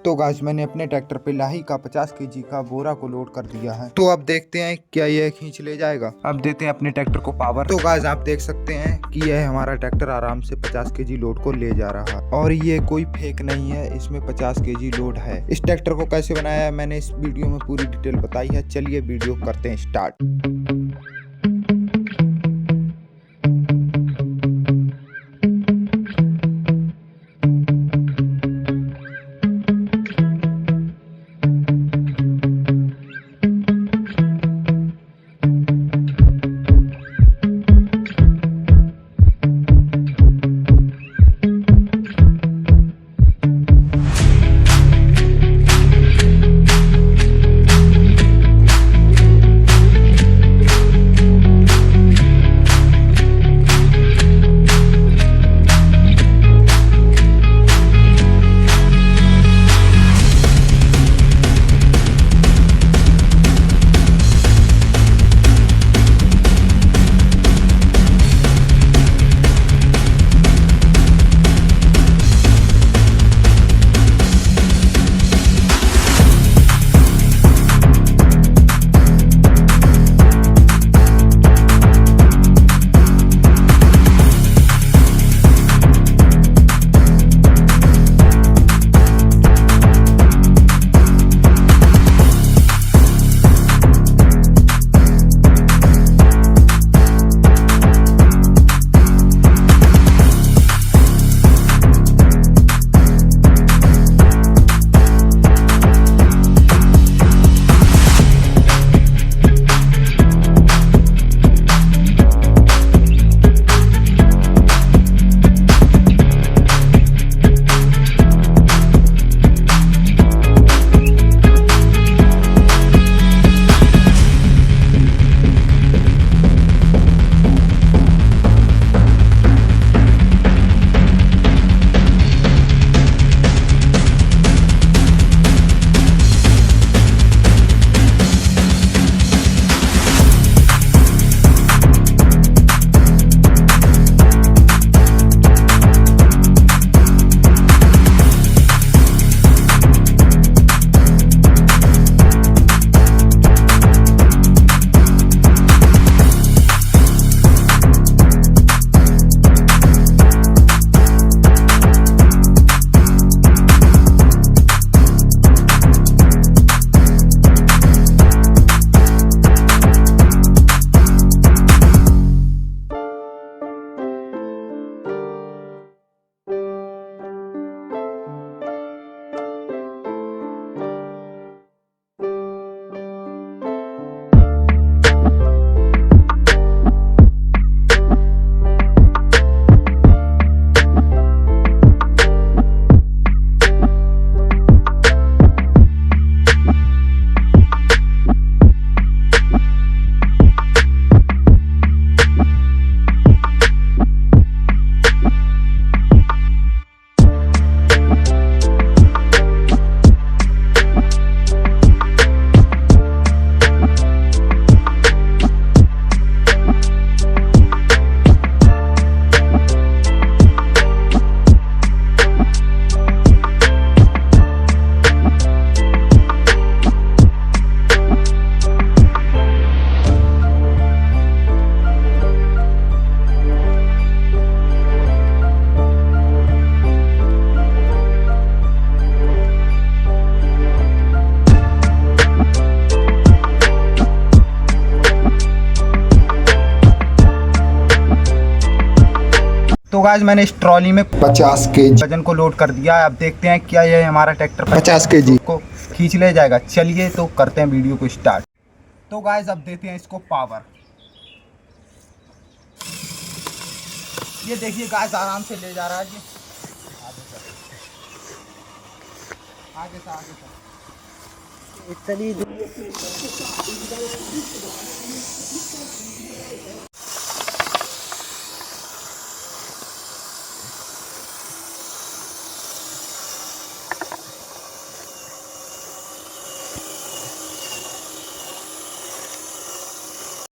तो गाइस मैंने अपने ट्रैक्टर पे लाही का 50 केजी का बोरा को लोड कर दिया है। तो अब देखते हैं क्या यह खींच ले जाएगा। अब देते हैं अपने ट्रैक्टर को पावर। तो गाइस आप देख सकते हैं कि यह हमारा ट्रैक्टर आराम से 50 केजी लोड को ले जा रहा है और ये कोई फेक नहीं है, इसमें 50 केजी लोड है। इस ट्रैक्टर को कैसे बनाया है मैंने इस वीडियो में पूरी डिटेल बताई है। चलिए वीडियो करते हैं स्टार्ट। तो गाइस मैंने इस ट्रॉली में 50 केजी वजन को लोड कर दिया है। अब देखते हैं क्या ये हमारा ट्रैक्टर 50 केजी को खींच ले जाएगा। चलिए तो करते हैं वीडियो को स्टार्ट। तो गाइस अब देते हैं इसको पावर। ये देखिए गाइस आराम से ले जा रहा है जी। आगे से